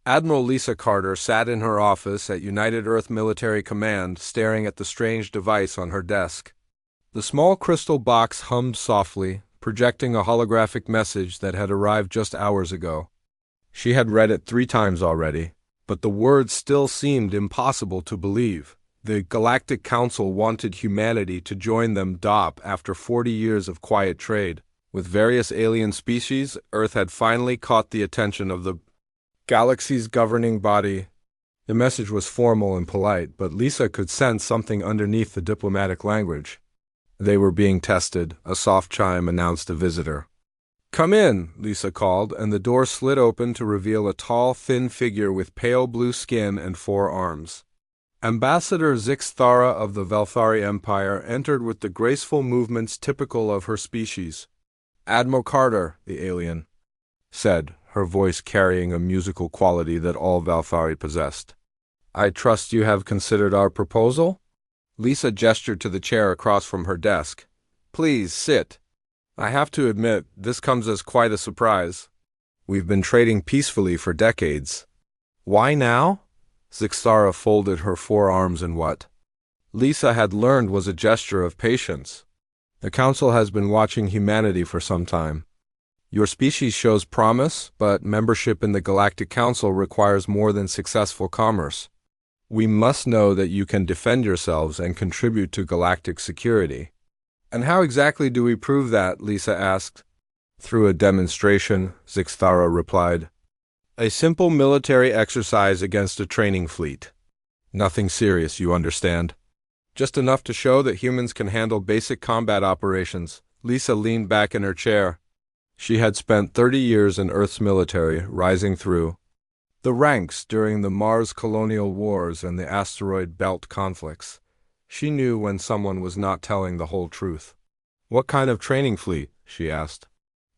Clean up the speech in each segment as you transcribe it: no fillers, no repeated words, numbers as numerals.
Admiral Lisa Carter sat in her office at United Earth Military Command, staring at the strange device on her desk. The small crystal box hummed softly, projecting a holographic message that had arrived just hours ago. She had read it 3 times already, but the words still seemed impossible to believe. The Galactic Council wanted humanity to join them DOP after 40 years of quiet trade. With various alien species, Earth had finally caught the attention of the galaxy's governing body. The message was formal and polite, but Lisa could sense something underneath the diplomatic language. They were being tested, a soft chime announced a visitor. "Come in," Lisa called, and the door slid open to reveal a tall, thin figure with pale blue skin and 4 arms. Ambassador Zixthara of the Velthari Empire entered with the graceful movements typical of her species. "Admiral Carter," the alien said, her voice carrying a musical quality that all Velthari possessed. "I trust you have considered our proposal?" Lisa gestured to the chair across from her desk. "Please, sit. I have to admit, this comes as quite a surprise. We've been trading peacefully for decades. Why now?" Zixthara folded her 4 arms in what Lisa had learned was a gesture of patience. "The Council has been watching humanity for some time. Your species shows promise, but membership in the Galactic Council requires more than successful commerce. We must know that you can defend yourselves and contribute to galactic security." "And how exactly do we prove that?" Lisa asked. "Through a demonstration," Zixthara replied. "A simple military exercise against a training fleet. Nothing serious, you understand. Just enough to show that humans can handle basic combat operations." Lisa leaned back in her chair. She had spent 30 years in Earth's military, rising through the ranks during the Mars colonial wars and the asteroid belt conflicts. She knew when someone was not telling the whole truth. "What kind of training fleet?" she asked.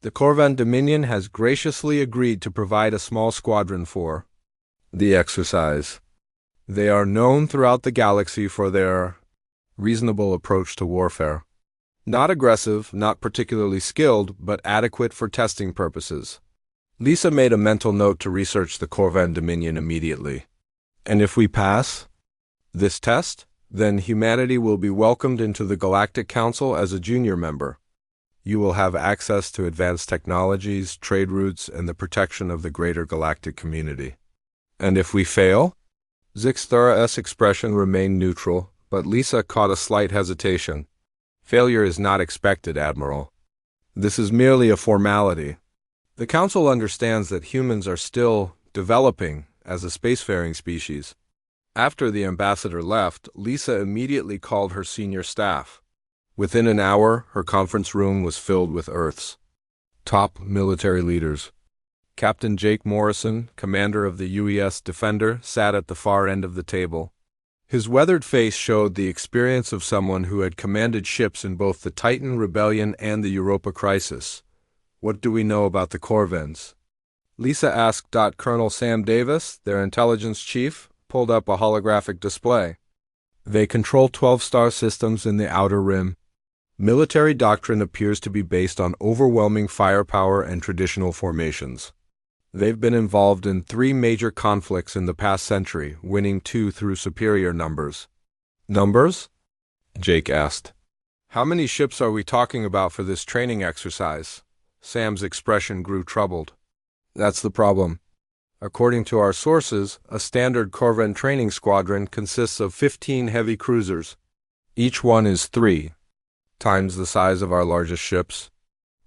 "The Corvan Dominion has graciously agreed to provide a small squadron for the exercise. They are known throughout the galaxy for their reasonable approach to warfare. Not aggressive, not particularly skilled, but adequate for testing purposes." Lisa made a mental note to research the Corvan Dominion immediately. "And if we pass this test, then humanity will be welcomed into the Galactic Council as a junior member. You will have access to advanced technologies, trade routes, and the protection of the greater galactic community." "And if we fail?" Zixthara's expression remained neutral, but Lisa caught a slight hesitation. "Failure is not expected, Admiral. This is merely a formality. The Council understands that humans are still developing as a spacefaring species." After the ambassador left, Lisa immediately called her senior staff. Within an hour, her conference room was filled with Earth's top military leaders. Captain Jake Morrison, commander of the UES Defender, sat at the far end of the table. His weathered face showed the experience of someone who had commanded ships in both the Titan Rebellion and the Europa Crisis. "What do we know about the Corvans?" Lisa asked. Colonel Sam Davis, their intelligence chief, pulled up a holographic display. "They control 12 star systems in the Outer Rim. Military doctrine appears to be based on overwhelming firepower and traditional formations. They've been involved in 3 major conflicts in the past century, winning 2 through superior numbers." "Numbers?" Jake asked. "How many ships are we talking about for this training exercise?" Sam's expression grew troubled. "That's the problem. According to our sources, a standard Corvan training squadron consists of 15 heavy cruisers. Each one is 3 times the size of our largest ships."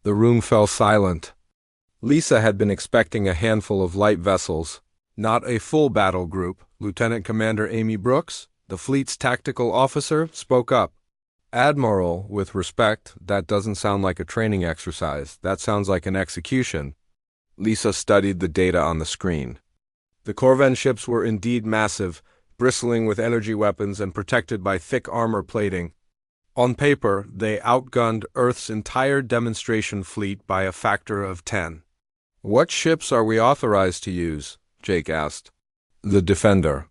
The room fell silent. Lisa had been expecting a handful of light vessels, not a full battle group. Lieutenant Commander Amy Brooks, the fleet's tactical officer, spoke up. "Admiral, with respect, that doesn't sound like a training exercise. That sounds like an execution." Lisa studied the data on the screen. The Corvan ships were indeed massive, bristling with energy weapons and protected by thick armor plating. On paper, they outgunned Earth's entire demonstration fleet by a factor of 10. "What ships are we authorized to use?" Jake asked. "The Defender,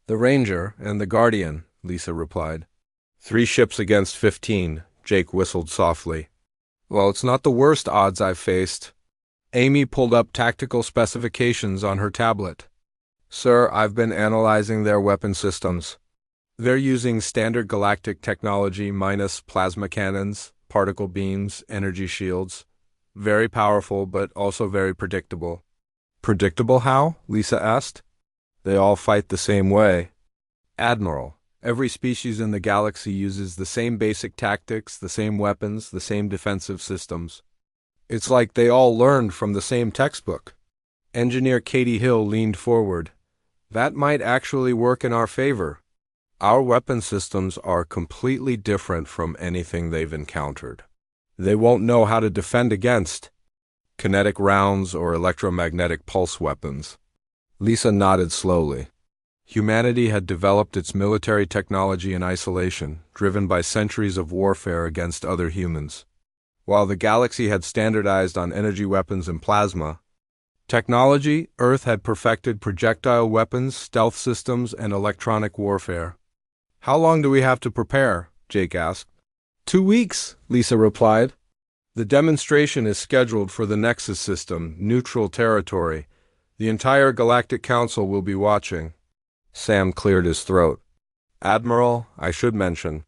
the Ranger, and the Guardian," Lisa replied. 3 ships against 15, Jake whistled softly. "Well, it's not the worst odds I've faced." Amy pulled up tactical specifications on her tablet. Sir, I've been analyzing their weapon systems. They're using standard galactic technology minus plasma cannons, particle beams, energy shields. Very powerful, but also very predictable. Predictable how? Lisa asked. They all fight the same way. Admiral, every species in the galaxy uses the same basic tactics, the same weapons, the same defensive systems. It's like they all learned from the same textbook. Engineer Katie Hill leaned forward. That might actually work in our favor. Our weapon systems are completely different from anything they've encountered. They won't know how to defend against kinetic rounds or electromagnetic pulse weapons. Lisa nodded slowly. Humanity had developed its military technology in isolation, driven by centuries of warfare against other humans. While the galaxy had standardized on energy weapons and plasma technology, Earth had perfected projectile weapons, stealth systems, and electronic warfare. How long do we have to prepare? Jake asked. 2 weeks, Lisa replied. The demonstration is scheduled for the Nexus system, neutral territory. The entire Galactic Council will be watching. Sam cleared his throat. Admiral, I should mention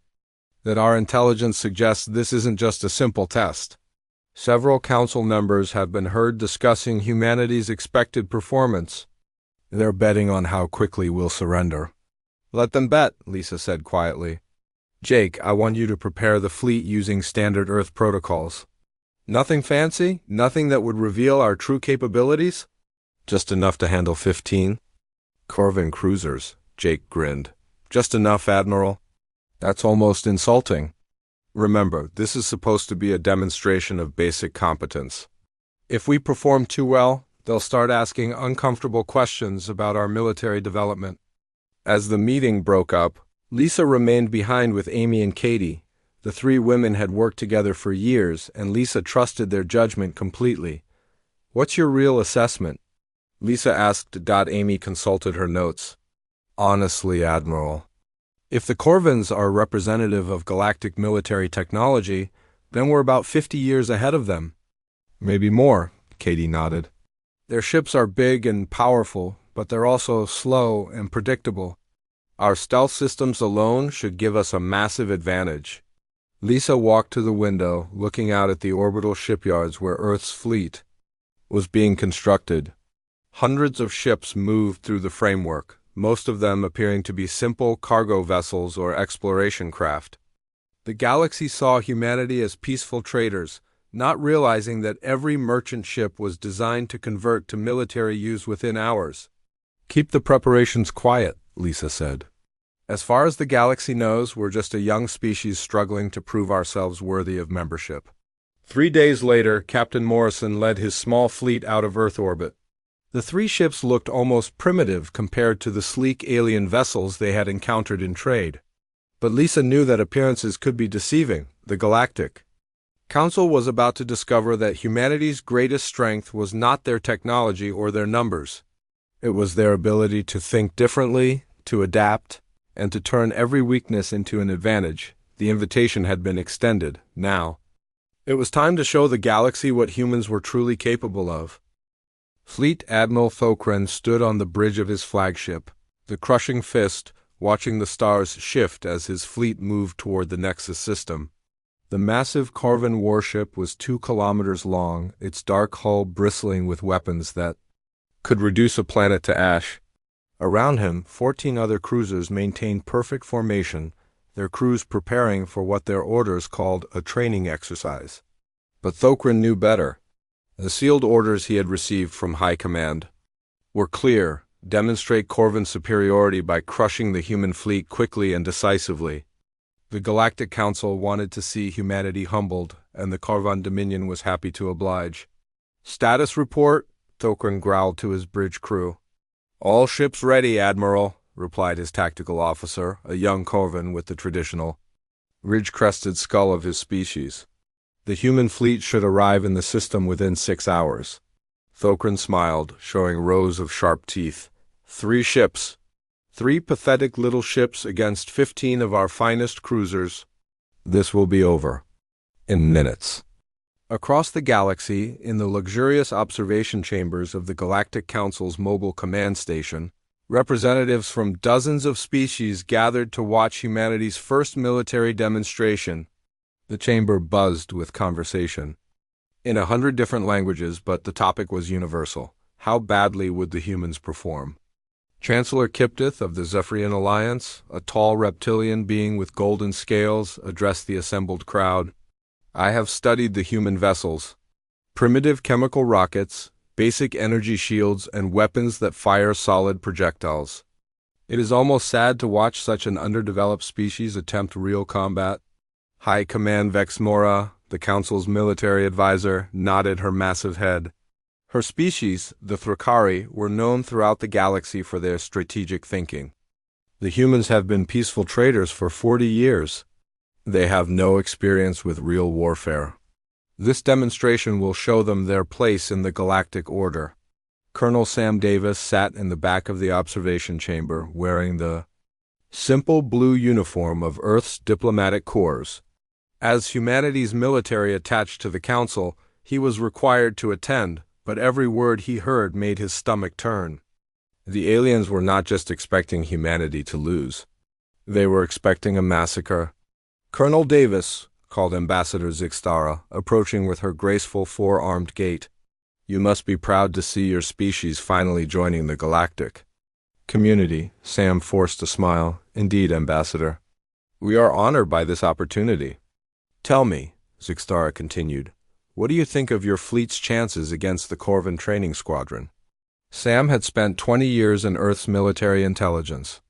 that our intelligence suggests this isn't just a simple test. Several council members have been heard discussing humanity's expected performance. They're betting on how quickly we'll surrender. Let them bet, Lisa said quietly. Jake, I want you to prepare the fleet using standard Earth protocols. Nothing fancy? Nothing that would reveal our true capabilities? Just enough to handle 15? Corvin cruisers, Jake grinned. Just enough, Admiral. That's almost insulting. Remember, this is supposed to be a demonstration of basic competence. If we perform too well, they'll start asking uncomfortable questions about our military development. As the meeting broke up, Lisa remained behind with Amy and Katie. The three women had worked together for years, and Lisa trusted their judgment completely. What's your real assessment? Lisa asked. Amy consulted her notes. Honestly, Admiral, if the Corvins are representative of galactic military technology, then we're about 50 years ahead of them. Maybe more, Katie nodded. Their ships are big and powerful, but they're also slow and predictable. Our stealth systems alone should give us a massive advantage. Lisa walked to the window, looking out at the orbital shipyards where Earth's fleet was being constructed. Hundreds of ships moved through the framework, most of them appearing to be simple cargo vessels or exploration craft. The galaxy saw humanity as peaceful traders, not realizing that every merchant ship was designed to convert to military use within hours. Keep the preparations quiet, Lisa said. As far as the galaxy knows, we're just a young species struggling to prove ourselves worthy of membership. 3 days later, Captain Morrison led his small fleet out of Earth orbit. The three ships looked almost primitive compared to the sleek alien vessels they had encountered in trade. But Lisa knew that appearances could be deceiving. The Galactic Council was about to discover that humanity's greatest strength was not their technology or their numbers. It was their ability to think differently, to adapt, and to turn every weakness into an advantage. The invitation had been extended. Now, it was time to show the galaxy what humans were truly capable of. Fleet Admiral Thokren stood on the bridge of his flagship, the crushing fist, watching the stars shift as his fleet moved toward the Nexus system. The massive Corvin warship was 2 kilometers long, its dark hull bristling with weapons that could reduce a planet to ash. Around him, 14 other cruisers maintained perfect formation, their crews preparing for what their orders called a training exercise. But Thokren knew better. The sealed orders he had received from High Command were clear: demonstrate Corvin superiority by crushing the human fleet quickly and decisively. The Galactic Council wanted to see humanity humbled, and the Corvin Dominion was happy to oblige. Status report, Thokren growled to his bridge crew. All ships ready, Admiral, replied his tactical officer, a young Corvin with the traditional ridge-crested skull of his species. The human fleet should arrive in the system within 6 hours. Thokren smiled, showing rows of sharp teeth. 3 ships. 3 pathetic little ships against 15 of our finest cruisers. This will be over in minutes. Across the galaxy, in the luxurious observation chambers of the Galactic Council's mobile command station, Representatives from dozens of species gathered to watch humanity's first military demonstration. The chamber buzzed with conversation. In 100 different languages, but the topic was universal. How badly would the humans perform? Chancellor Kiptith of the Zephyrian Alliance, a tall reptilian being with golden scales, addressed the assembled crowd. I have studied the human vessels. Primitive chemical rockets, basic energy shields, and weapons that fire solid projectiles. It is almost sad to watch such an underdeveloped species attempt real combat. High Command Vexmora, the Council's military advisor, nodded her massive head. Her species, the Thrakari, were known throughout the galaxy for their strategic thinking. The humans have been peaceful traders for 40 years. They have no experience with real warfare. This demonstration will show them their place in the galactic order. Colonel Sam Davis sat in the back of the observation chamber wearing the simple blue uniform of Earth's diplomatic corps. As humanity's military attached to the Council, he was required to attend, but every word he heard made his stomach turn. The aliens were not just expecting humanity to lose. They were expecting a massacre. Colonel Davis, called Ambassador Zixtara, approaching with her graceful four-armed gait. You must be proud to see your species finally joining the Galactic community. Sam forced a smile. Indeed, Ambassador. We are honored by this opportunity. Tell me, Zixtara continued, what do you think of your fleet's chances against the Corvan training squadron? Sam had spent 20 years in Earth's military intelligence.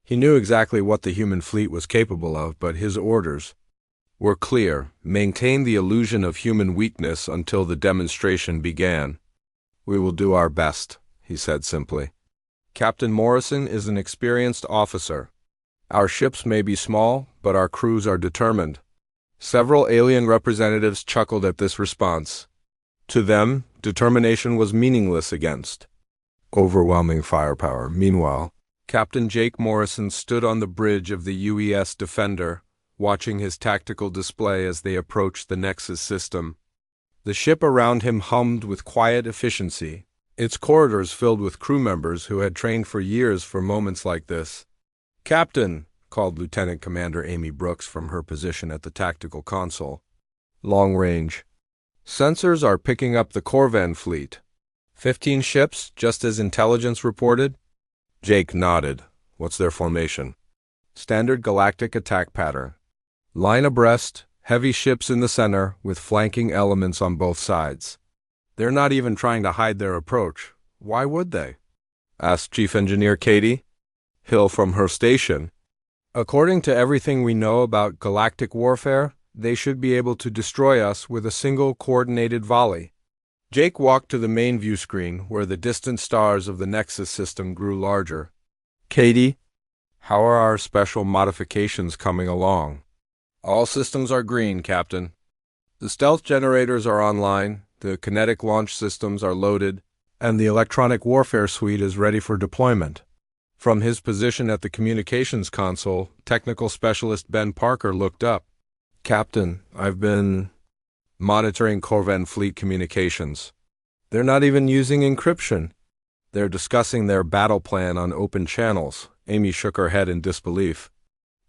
He knew exactly what the human fleet was capable of, but his orders were clear: maintain the illusion of human weakness until the demonstration began. We will do our best, he said simply. Captain Morrison is an experienced officer. Our ships may be small, but our crews are determined. Several alien representatives chuckled at this response. To them, determination was meaningless against overwhelming firepower. Meanwhile, Captain Jake Morrison stood on the bridge of the UES Defender, watching his tactical display as they approached the Nexus system. The ship around him hummed with quiet efficiency, its corridors filled with crew members who had trained for years for moments like this. Captain, called Lieutenant Commander Amy Brooks from her position at the tactical console. Long range. Sensors are picking up the Corvan fleet. 15 ships, just as intelligence reported? Jake nodded. What's their formation? Standard galactic attack pattern. Line abreast, heavy ships in the center, with flanking elements on both sides. They're not even trying to hide their approach. Why would they? Asked Chief Engineer Katie Hill from her station. According to everything we know about galactic warfare, they should be able to destroy us with a single coordinated volley. Jake walked to the main view screen, where the distant stars of the Nexus system grew larger. Katie, how are our special modifications coming along? All systems are green, Captain. The stealth generators are online, the kinetic launch systems are loaded, and the electronic warfare suite is ready for deployment. From his position at the communications console, technical specialist Ben Parker looked up. Captain, I've been monitoring Corvan fleet communications. They're not even using encryption. They're discussing their battle plan on open channels. Amy shook her head in disbelief.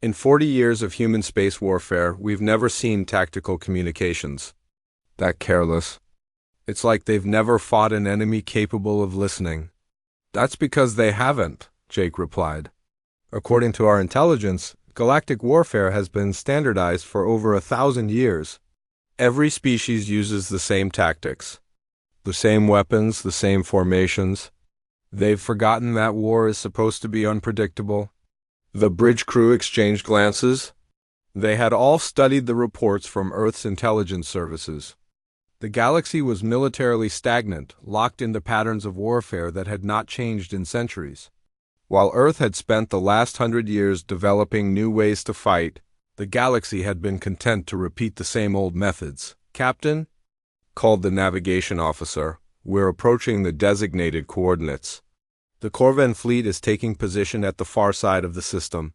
In 40 years of human space warfare, we've never seen tactical communications that careless. It's like they've never fought an enemy capable of listening. That's because they haven't, Jake replied. According to our intelligence, galactic warfare has been standardized for over 1,000 years. Every species uses the same tactics, the same weapons, the same formations. They've forgotten that war is supposed to be unpredictable. The bridge crew exchanged glances. They had all studied the reports from Earth's intelligence services. The galaxy was militarily stagnant, locked into patterns of warfare that had not changed in centuries. While Earth had spent the last 100 years developing new ways to fight, the galaxy had been content to repeat the same old methods. Captain, called the navigation officer, we're approaching the designated coordinates. The Corvan fleet is taking position at the far side of the system.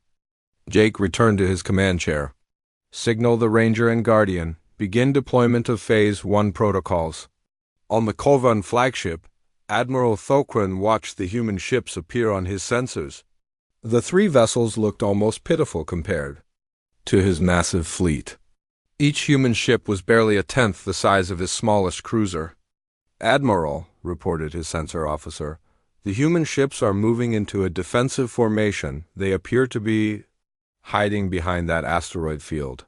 Jake returned to his command chair. Signal the Ranger and Guardian. Begin deployment of Phase 1 protocols. On the Corvan flagship, Admiral Thokran watched the human ships appear on his sensors. The three vessels looked almost pitiful compared to his massive fleet. Each human ship was barely a tenth the size of his smallest cruiser. "Admiral," reported his sensor officer, "the human ships are moving into a defensive formation. They appear to be hiding behind that asteroid field."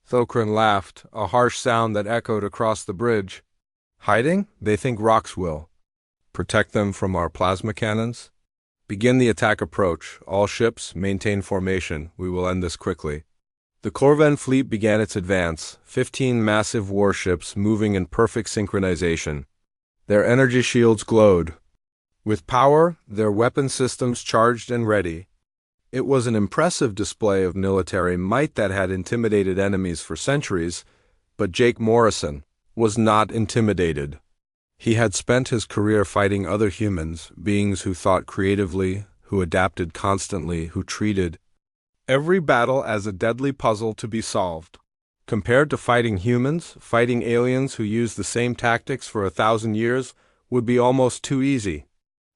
Thokran laughed, a harsh sound that echoed across the bridge. "Hiding? They think rocks will protect them from our plasma cannons? Begin the attack approach. All ships, maintain formation. We will end this quickly." The Corvan fleet began its advance, 15 massive warships moving in perfect synchronization. Their energy shields glowed with power, their weapon systems charged and ready. It was an impressive display of military might that had intimidated enemies for centuries, but Jake Morrison was not intimidated. He had spent his career fighting other humans, beings who thought creatively, who adapted constantly, who treated every battle as a deadly puzzle to be solved. Compared to fighting humans, fighting aliens who used the same tactics for 1,000 years would be almost too easy.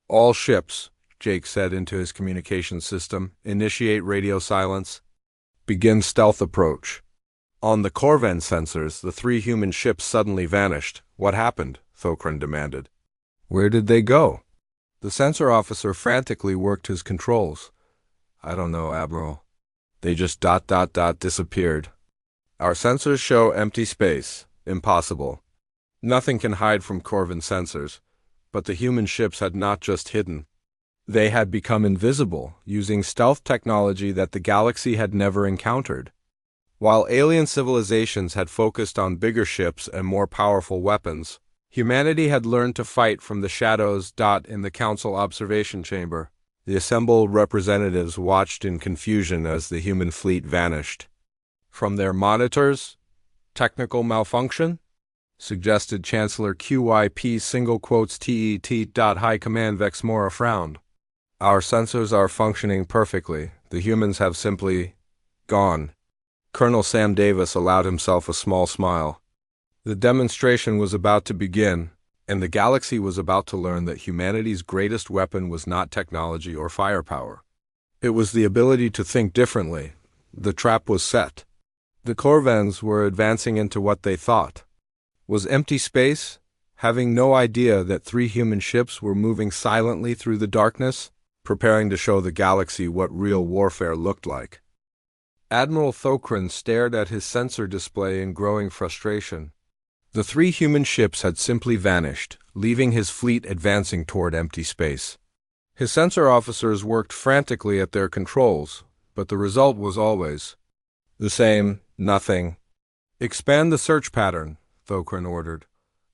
"All ships," Jake said into his communication system, "initiate radio silence. Begin stealth approach." On the Corvan sensors, the three human ships suddenly vanished. "What happened?" Thokran demanded. "Where did they go?" The sensor officer frantically worked his controls. "I don't know, Admiral. They just disappeared. Our sensors show empty space. Impossible. Nothing can hide from Corvan sensors." But the human ships had not just hidden. They had become invisible, using stealth technology that the galaxy had never encountered. While alien civilizations had focused on bigger ships and more powerful weapons, humanity had learned to fight from the shadows. In the Council observation chamber, the assembled representatives watched in confusion as the human fleet vanished. "From their monitors? Technical malfunction?" suggested Chancellor QYP TET. High Command Vexmora frowned. "Our sensors are functioning perfectly. The humans have simply gone." Colonel Sam Davis allowed himself a small smile. The demonstration was about to begin, and the galaxy was about to learn that humanity's greatest weapon was not technology or firepower. It was the ability to think differently. The trap was set. The Corvans were advancing into what they thought was empty space, having no idea that three human ships were moving silently through the darkness, preparing to show the galaxy what real warfare looked like. Admiral Thokran stared at his sensor display in growing frustration. The three human ships had simply vanished, leaving his fleet advancing toward empty space. His sensor officers worked frantically at their controls, but the result was always the same: nothing. "Expand the search pattern," Thokran ordered.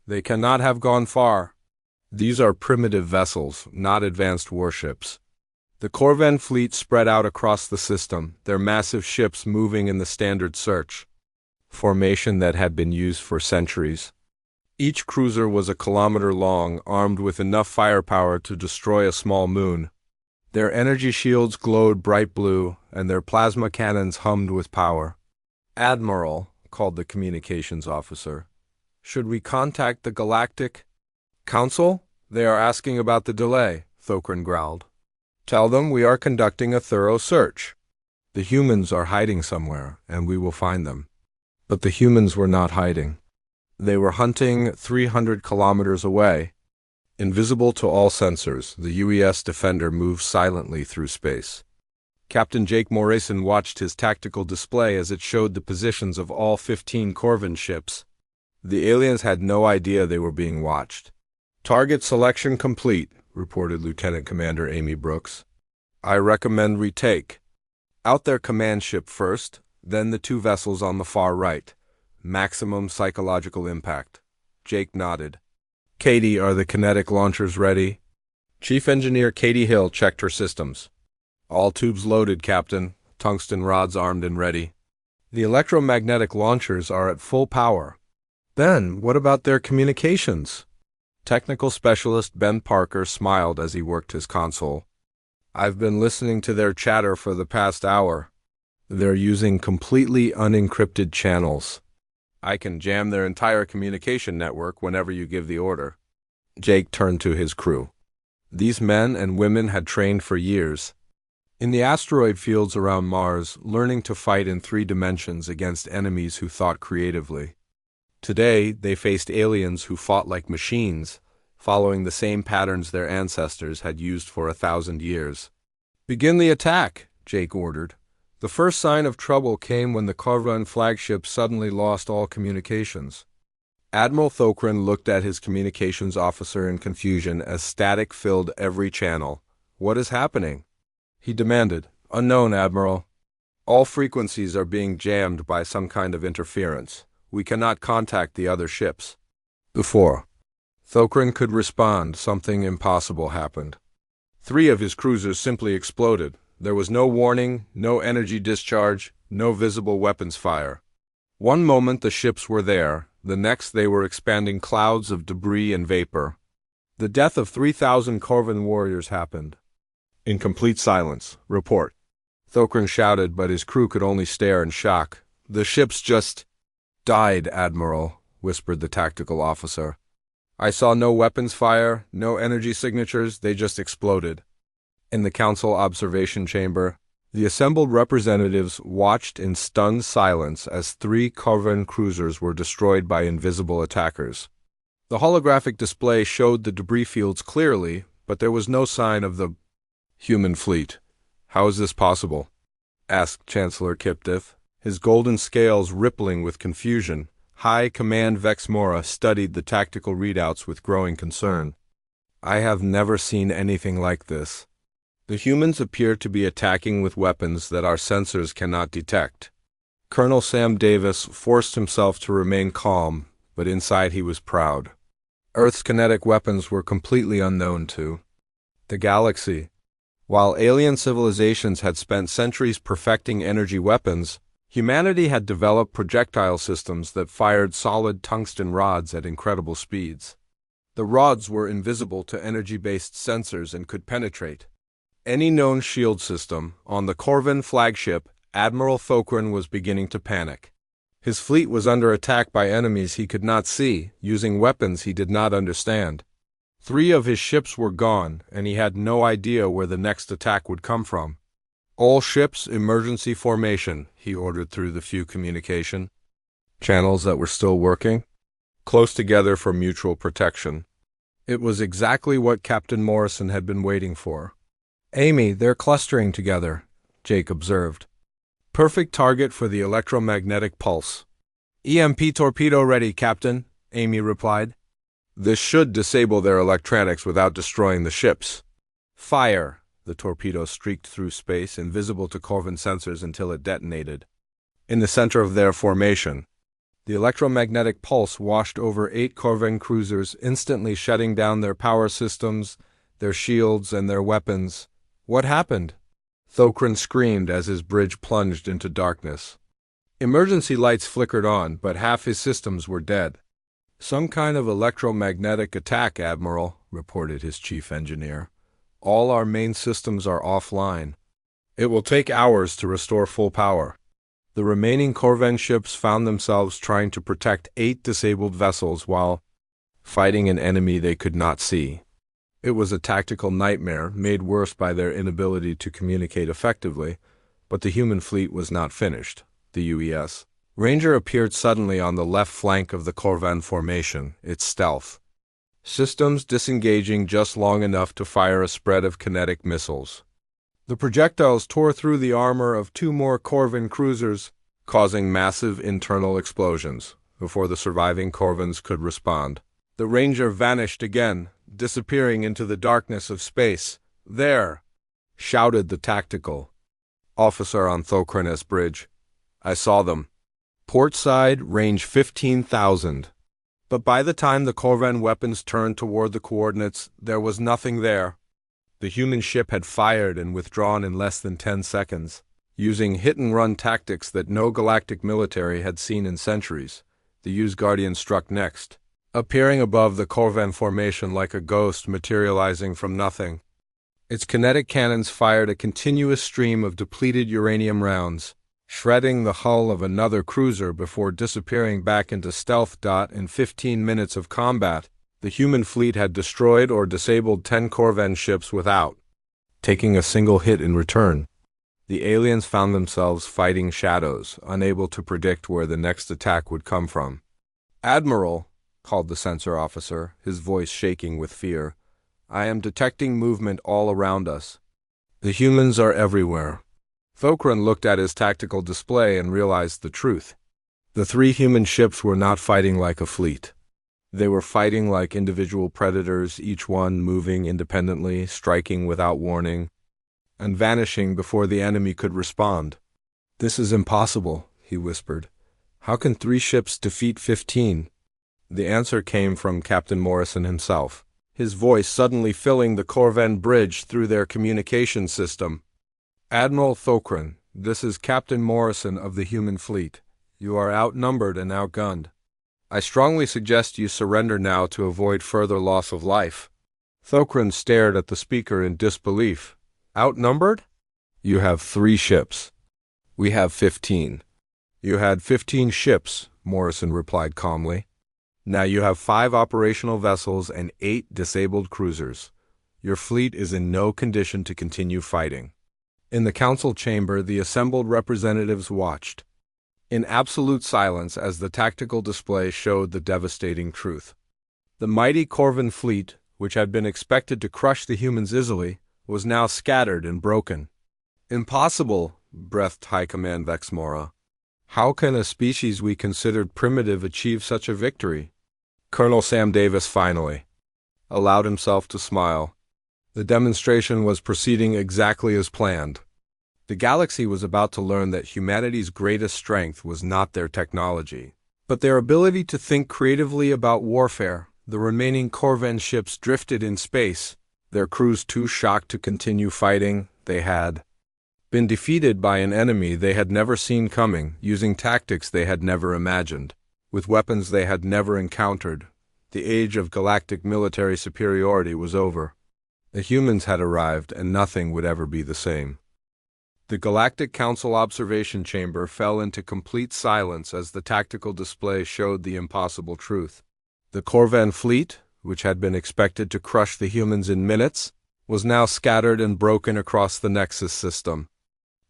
"They cannot have gone far. These are primitive vessels, not advanced warships." The Corvan fleet spread out across the system, their massive ships moving in the standard search formation that had been used for centuries. Each cruiser was a kilometer long, armed with enough firepower to destroy a small moon. Their energy shields glowed bright blue, and their plasma cannons hummed with power. "Admiral," called the communications officer, "should we contact the Galactic Council? They are asking about the delay," Thokran growled. "Tell them we are conducting a thorough search. The humans are hiding somewhere, and we will find them." But the humans were not hiding. They were hunting 300 kilometers away. Invisible to all sensors, the UES Defender moved silently through space. Captain Jake Morrison watched his tactical display as it showed the positions of all 15 Corvan ships. The aliens had no idea they were being watched. "Target selection complete," reported Lieutenant Commander Amy Brooks. "I recommend retake. Out their command ship first, then the two vessels on the far right. Maximum psychological impact." Jake nodded. "Katie, are the kinetic launchers ready?" Chief Engineer Katie Hill checked her systems. "All tubes loaded, Captain. Tungsten rods armed and ready." "The electromagnetic launchers are at full power." "Ben, what about their communications?" Technical specialist Ben Parker smiled as he worked his console. "I've been listening to their chatter for the past hour. They're using completely unencrypted channels. I can jam their entire communication network whenever you give the order." Jake turned to his crew. These men and women had trained for years in the asteroid fields around Mars, learning to fight in 3 dimensions against enemies who thought creatively. Today, they faced aliens who fought like machines, following the same patterns their ancestors had used for 1,000 years. "Begin the attack," Jake ordered. The first sign of trouble came when the Corvan flagship suddenly lost all communications. Admiral Thokran looked at his communications officer in confusion as static filled every channel. "What is happening?" he demanded. "Unknown, Admiral. All frequencies are being jammed by some kind of interference. We cannot contact the other ships." Before Thokran could respond, something impossible happened. 3 of his cruisers simply exploded. There was no warning, no energy discharge, no visible weapons fire. One moment the ships were there, the next they were expanding clouds of debris and vapor. The death of 3,000 Corvan warriors happened. In complete silence. "Report," Thokran shouted, but his crew could only stare in shock. "The ships just died, Admiral," whispered the tactical officer. "I saw no weapons fire, no energy signatures, they just exploded." In the council observation chamber, the assembled representatives watched in stunned silence as 3 Corvan cruisers were destroyed by invisible attackers. The holographic display showed the debris fields clearly, but there was no sign of the human fleet. "How is this possible?" asked Chancellor Kiptith, his golden scales rippling with confusion. High Command Vexmora studied the tactical readouts with growing concern. "I have never seen anything like this. The humans appear to be attacking with weapons that our sensors cannot detect." Colonel Sam Davis forced himself to remain calm, but inside he was proud. Earth's kinetic weapons were completely unknown to the galaxy. While alien civilizations had spent centuries perfecting energy weapons, humanity had developed projectile systems that fired solid tungsten rods at incredible speeds. The rods were invisible to energy-based sensors and could penetrate any known shield system. On the Corvan flagship, Admiral Thokran was beginning to panic. His fleet was under attack by enemies he could not see, using weapons he did not understand. 3 of his ships were gone, and he had no idea where the next attack would come from. "All ships, emergency formation," he ordered through the few communication channels that were still working, close together for mutual protection. It was exactly what Captain Morrison had been waiting for. "Amy, they're clustering together," Jake observed. "Perfect target for the electromagnetic pulse." "EMP torpedo ready, Captain," Amy replied. "This should disable their electronics without destroying the ships." "Fire!" The torpedo streaked through space, invisible to Corvan sensors until it detonated. In the center of their formation, the electromagnetic pulse washed over 8 Corvan cruisers, instantly shutting down their power systems, their shields, and their weapons. "What happened?" Thokran screamed as his bridge plunged into darkness. Emergency lights flickered on, but half his systems were dead. "Some kind of electromagnetic attack, Admiral," reported his chief engineer. "All our main systems are offline. It will take hours to restore full power." The remaining Corvan ships found themselves trying to protect 8 disabled vessels while fighting an enemy they could not see. It was a tactical nightmare, made worse by their inability to communicate effectively, but the human fleet was not finished. The UES Ranger appeared suddenly on the left flank of the Corvan formation, its stealth systems disengaging just long enough to fire a spread of kinetic missiles. The projectiles tore through the armor of 2 more Corvan cruisers, causing massive internal explosions. Before the surviving Corvans could respond, the Ranger vanished again, disappearing into the darkness of space. "There!" shouted the tactical officer on Thokran's bridge. "I saw them. Port side, range 15,000. But by the time the Corvan weapons turned toward the coordinates, there was nothing there. The human ship had fired and withdrawn in less than 10 seconds, using hit-and-run tactics that no galactic military had seen in centuries. The Used Guardian struck next, appearing above the Corvan formation like a ghost materializing from nothing. Its kinetic cannons fired a continuous stream of depleted uranium rounds, shredding the hull of another cruiser before disappearing back into stealth. In 15 minutes of combat, The human fleet had destroyed or disabled 10 Corvan ships without taking a single hit in return. The aliens found themselves fighting shadows, unable to predict where the next attack would come from. "Admiral," called the sensor officer, his voice shaking with fear, "I am detecting movement all around us. The humans are everywhere." Thokran looked at his tactical display and realized the truth. The 3 human ships were not fighting like a fleet. They were fighting like individual predators, each one moving independently, striking without warning, and vanishing before the enemy could respond. "This is impossible," he whispered. "How can 3 ships defeat 15? The answer came from Captain Morrison himself, his voice suddenly filling the Corvan bridge through their communication system. "Admiral Thokran, this is Captain Morrison of the human fleet. You are outnumbered and outgunned. I strongly suggest you surrender now to avoid further loss of life." Thokran stared at the speaker in disbelief. "Outnumbered? You have 3 ships. We have 15. "You had 15 ships," Morrison replied calmly. "Now you have 5 operational vessels and 8 disabled cruisers. Your fleet is in no condition to continue fighting." In the council chamber, the assembled representatives watched in absolute silence as the tactical display showed the devastating truth. The mighty Corvan fleet, which had been expected to crush the humans easily, was now scattered and broken. "Impossible," breathed High Command Vexmora. "How can a species we considered primitive achieve such a victory?" Colonel Sam Davis finally allowed himself to smile. The demonstration was proceeding exactly as planned. The galaxy was about to learn that humanity's greatest strength was not their technology, but their ability to think creatively about warfare. The remaining Corvan ships drifted in space, their crews too shocked to continue fighting. They had been defeated by an enemy they had never seen coming, using tactics they had never imagined, with weapons they had never encountered. The age of galactic military superiority was over. The humans had arrived, and nothing would ever be the same. The Galactic Council observation chamber fell into complete silence as the tactical display showed the impossible truth. The Corvan fleet, which had been expected to crush the humans in minutes, was now scattered and broken across the Nexus system.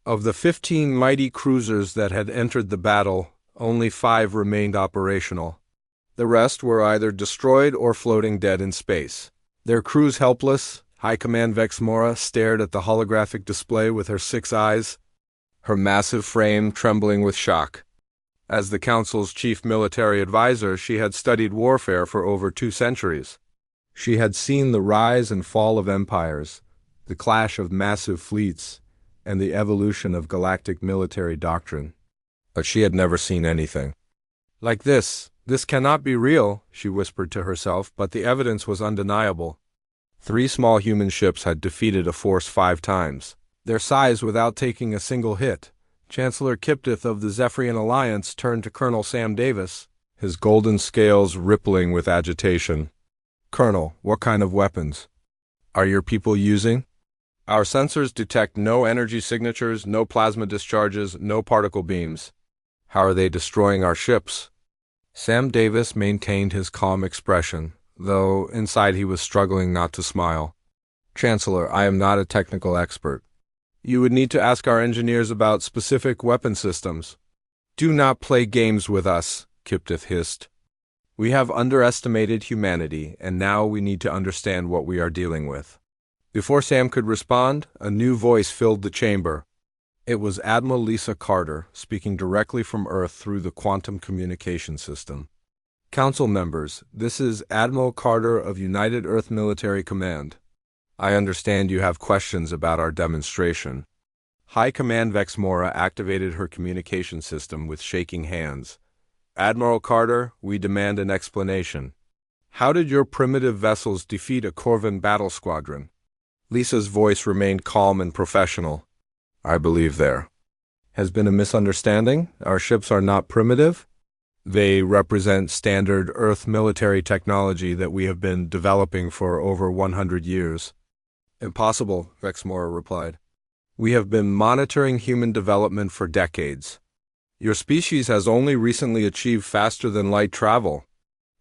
Of the 15 mighty cruisers that had entered the battle, only 5 remained operational. The rest were either destroyed or floating dead in space. Their crews helpless, High Command Vexmora stared at the holographic display with her 6 eyes, her massive frame trembling with shock. As the Council's chief military advisor, she had studied warfare for over 2 centuries. She had seen the rise and fall of empires, the clash of massive fleets, and the evolution of galactic military doctrine. But she had never seen anything like this. "This cannot be real," she whispered to herself, but the evidence was undeniable. 3 small human ships had defeated a force 5 times, their size without taking a single hit. Chancellor Kiptith of the Zephyrian Alliance turned to Colonel Sam Davis, his golden scales rippling with agitation. "Colonel, what kind of weapons are your people using?" "Our sensors detect no energy signatures, no plasma discharges, no particle beams." "How are they destroying our ships?" Sam Davis maintained his calm expression, though inside he was struggling not to smile. "Chancellor, I am not a technical expert. You would need to ask our engineers about specific weapon systems." "Do not play games with us," Kiptith hissed. "We have underestimated humanity, and now we need to understand what we are dealing with." Before Sam could respond, a new voice filled the chamber. It was Admiral Lisa Carter, speaking directly from Earth through the quantum communication system. "Council members, this is Admiral Carter of United Earth Military Command. I understand you have questions about our demonstration." High Command Vexmora activated her communication system with shaking hands. "Admiral Carter, we demand an explanation. How did your primitive vessels defeat a Corvan battle squadron?" Lisa's voice remained calm and professional. "I believe there has been a misunderstanding. Our ships are not primitive. They represent standard Earth military technology that we have been developing for over 100 years. "Impossible," Vexmora replied. "We have been monitoring human development for decades. Your species has only recently achieved faster-than-light travel.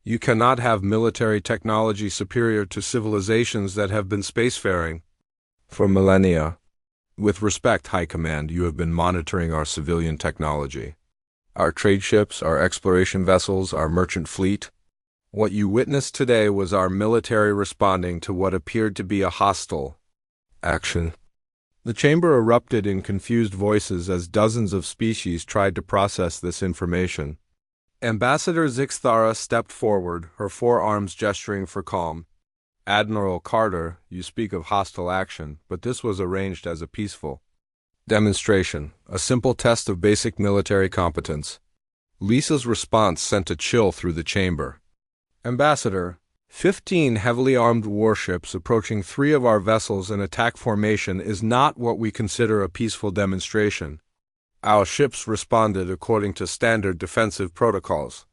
You cannot have military technology superior to civilizations that have been spacefaring for millennia. With respect, High Command, you have been monitoring our civilian technology. Our trade ships, our exploration vessels, our merchant fleet. What you witnessed today was our military responding to what appeared to be a hostile action. The chamber erupted in confused voices as dozens of species tried to process this information. Ambassador Zixthara stepped forward, her forearms gesturing for calm. Admiral Carter, you speak of hostile action, but this was arranged as a peaceful demonstration, a simple test of basic military competence. Lisa's response sent a chill through the chamber. Ambassador, 15 heavily armed warships approaching 3 of our vessels in attack formation is not what we consider a peaceful demonstration. Our ships responded according to standard defensive protocols.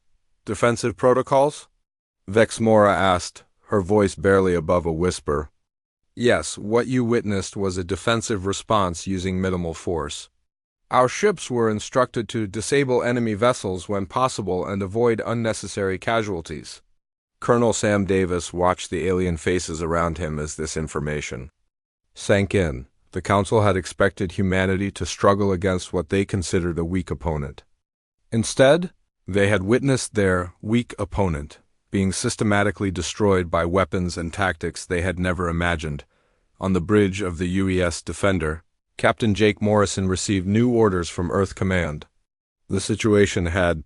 Defensive protocols? Vexmora asked, her voice barely above a whisper. Yes, what you witnessed was a defensive response using minimal force. Our ships were instructed to disable enemy vessels when possible and avoid unnecessary casualties. Colonel Sam Davis watched the alien faces around him as this information sank in. The Council had expected humanity to struggle against what they considered a weak opponent. Instead, they had witnessed their weak opponent being systematically destroyed by weapons and tactics they had never imagined. On the bridge of the UES Defender, Captain Jake Morrison received new orders from Earth Command. The situation had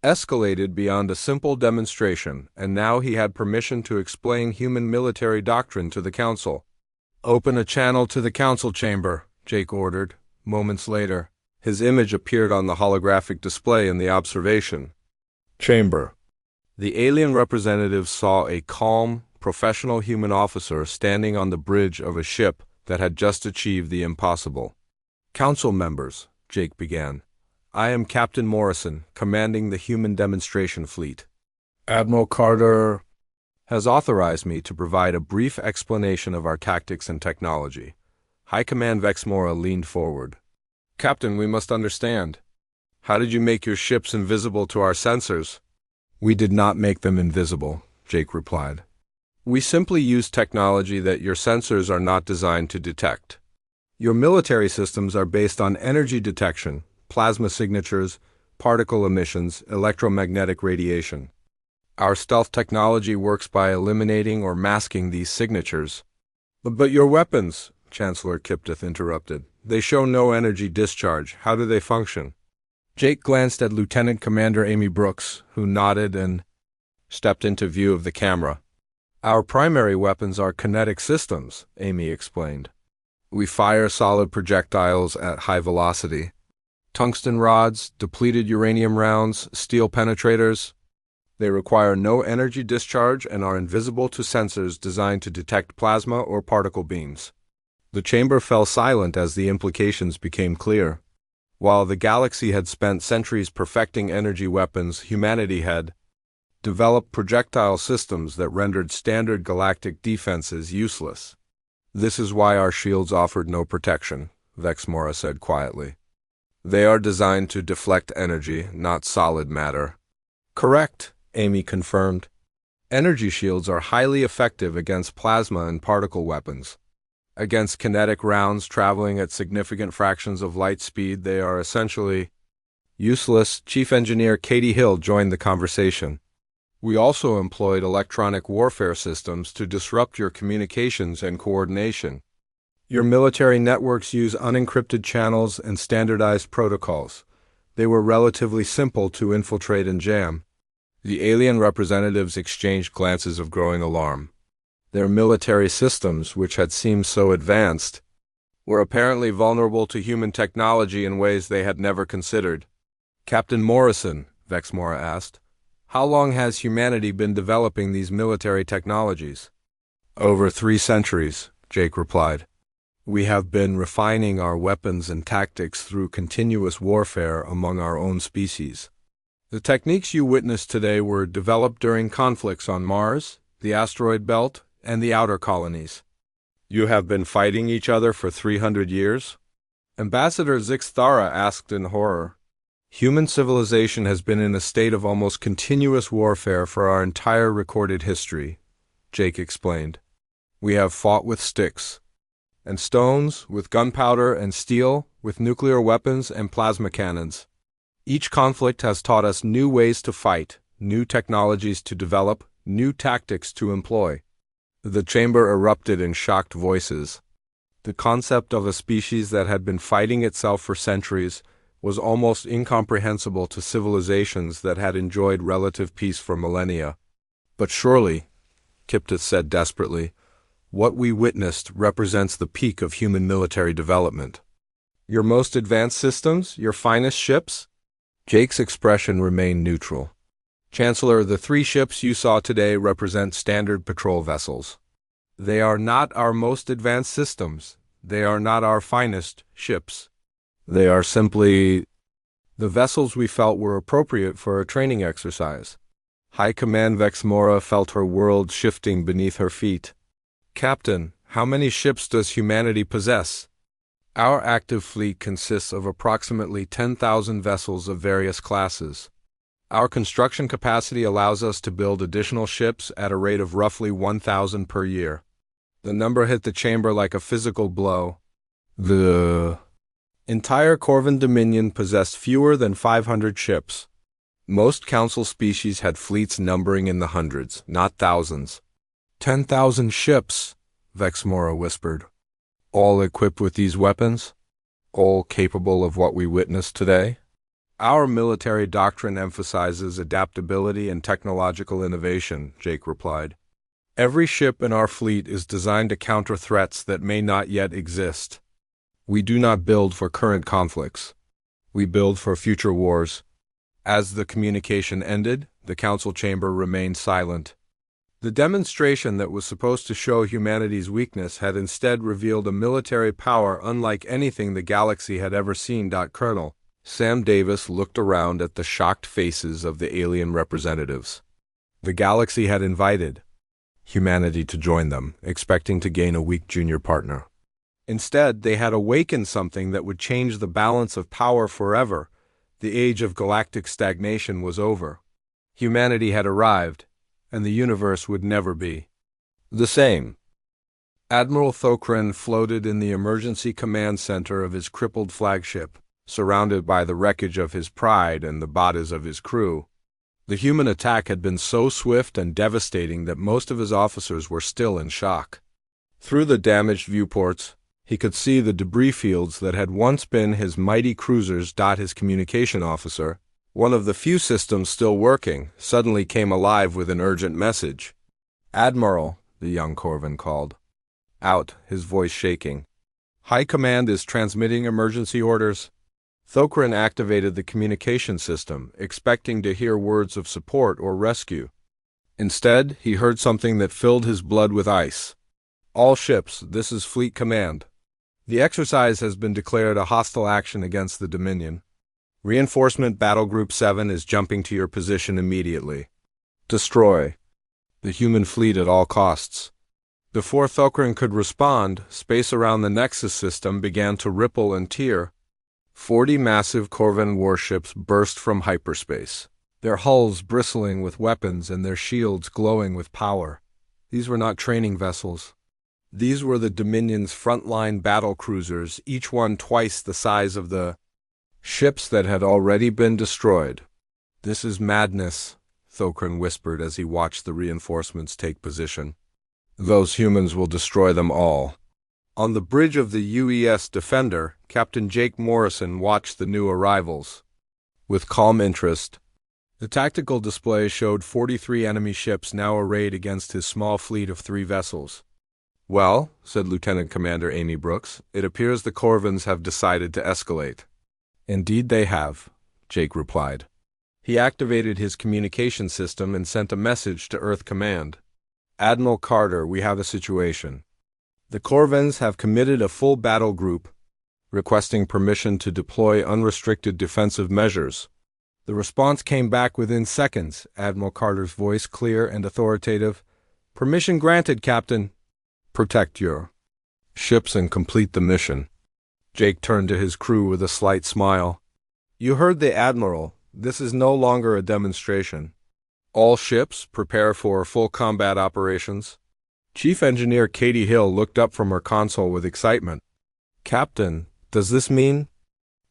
escalated beyond a simple demonstration, and now he had permission to explain human military doctrine to the Council. Open a channel to the Council chamber, Jake ordered. Moments later, his image appeared on the holographic display in the observation chamber. The alien representatives saw a calm, professional human officer standing on the bridge of a ship that had just achieved the impossible. Council members, Jake began. I am Captain Morrison, commanding the human demonstration fleet. Admiral Carter has authorized me to provide a brief explanation of our tactics and technology. High Command Vexmora leaned forward. Captain, we must understand. How did you make your ships invisible to our sensors? We did not make them invisible, Jake replied. We simply use technology that your sensors are not designed to detect. Your military systems are based on energy detection, plasma signatures, particle emissions, electromagnetic radiation. Our stealth technology works by eliminating or masking these signatures. But your weapons, Chancellor Kiptith interrupted. They show no energy discharge. How do they function? Jake glanced at Lieutenant Commander Amy Brooks, who nodded and stepped into view of the camera. Our primary weapons are kinetic systems, Amy explained. We fire solid projectiles at high velocity. Tungsten rods, depleted uranium rounds, steel penetrators. They require no energy discharge and are invisible to sensors designed to detect plasma or particle beams. The chamber fell silent as the implications became clear. While the galaxy had spent centuries perfecting energy weapons, humanity had developed projectile systems that rendered standard galactic defenses useless. This is why our shields offered no protection, Vexmora said quietly. They are designed to deflect energy, not solid matter. Correct, Amy confirmed. Energy shields are highly effective against plasma and particle weapons. Against kinetic rounds traveling at significant fractions of light speed, they are essentially useless. Chief Engineer Katie Hill joined the conversation. We also employed electronic warfare systems to disrupt your communications and coordination. Your military networks use unencrypted channels and standardized protocols. They were relatively simple to infiltrate and jam. The alien representatives exchanged glances of growing alarm. Their military systems, which had seemed so advanced, were apparently vulnerable to human technology in ways they had never considered. Captain Morrison, Vexmora asked, how long has humanity been developing these military technologies? Over 3 centuries, Jake replied. We have been refining our weapons and tactics through continuous warfare among our own species. The techniques you witnessed today were developed during conflicts on Mars, the asteroid belt, and the outer colonies. You have been fighting each other for 300 years? Ambassador Zixthara asked in horror. Human civilization has been in a state of almost continuous warfare for our entire recorded history, Jake explained. We have fought with sticks and stones, with gunpowder and steel, with nuclear weapons and plasma cannons. Each conflict has taught us new ways to fight, new technologies to develop, new tactics to employ. The chamber erupted in shocked voices. The concept of a species that had been fighting itself for centuries was almost incomprehensible to civilizations that had enjoyed relative peace for millennia. But surely, Kiptith said desperately, what we witnessed represents the peak of human military development. Your most advanced systems, your finest ships? Jake's expression remained neutral. Chancellor, the 3 ships you saw today represent standard patrol vessels. They are not our most advanced systems. They are not our finest ships. They are simply the vessels we felt were appropriate for a training exercise. High Command Vexmora felt her world shifting beneath her feet. Captain, how many ships does humanity possess? Our active fleet consists of approximately 10,000 vessels of various classes. Our construction capacity allows us to build additional ships at a rate of roughly 1,000 per year. The number hit the chamber like a physical blow. The entire Corvan Dominion possessed fewer than 500 ships. Most council species had fleets numbering in the hundreds, not thousands. 10,000 ships, Vexmora whispered. All equipped with these weapons? All capable of what we witnessed today? Our military doctrine emphasizes adaptability and technological innovation, Jake replied. Every ship in our fleet is designed to counter threats that may not yet exist. We do not build for current conflicts. We build for future wars. As the communication ended, the council chamber remained silent. The demonstration that was supposed to show humanity's weakness had instead revealed a military power unlike anything the galaxy had ever seen. Colonel Sam Davis looked around at the shocked faces of the alien representatives. The galaxy had invited humanity to join them, expecting to gain a weak junior partner. Instead, they had awakened something that would change the balance of power forever. The age of galactic stagnation was over. Humanity had arrived, and the universe would never be the same. Admiral Thokren floated in the emergency command center of his crippled flagship, surrounded by the wreckage of his pride and the bodies of his crew. The human attack had been so swift and devastating that most of his officers were still in shock. Through the damaged viewports, he could see the debris fields that had once been his mighty cruisers. His communication officer, one of the few systems still working, suddenly came alive with an urgent message. Admiral, the young Corvan called. Out, his voice shaking. High Command is transmitting emergency orders. Thokren activated the communication system, expecting to hear words of support or rescue. Instead, he heard something that filled his blood with ice. All ships, this is Fleet Command. The exercise has been declared a hostile action against the Dominion. Reinforcement Battle Group 7 is jumping to your position immediately. Destroy the human fleet at all costs. Before Thokren could respond, space around the Nexus system began to ripple and tear. 40 massive Corvan warships burst from hyperspace, their hulls bristling with weapons and their shields glowing with power. These were not training vessels. These were the Dominion's frontline battle cruisers, each one twice the size of the ships that had already been destroyed. This is madness, Thokren whispered as he watched the reinforcements take position. Those humans will destroy them all. On the bridge of the UES Defender, Captain Jake Morrison watched the new arrivals. With calm interest, the tactical display showed 43 enemy ships now arrayed against his small fleet of 3 vessels. Well, said Lieutenant Commander Amy Brooks, it appears the Corvans have decided to escalate. Indeed they have, Jake replied. He activated his communication system and sent a message to Earth Command. Admiral Carter, we have a situation. The Corvans have committed a full battle group, requesting permission to deploy unrestricted defensive measures. The response came back within seconds, Admiral Carter's voice clear and authoritative. Permission granted, Captain. Protect your ships and complete the mission. Jake turned to his crew with a slight smile. You heard the Admiral. This is no longer a demonstration. All ships prepare for full combat operations. Chief Engineer Katie Hill looked up from her console with excitement. Captain, does this mean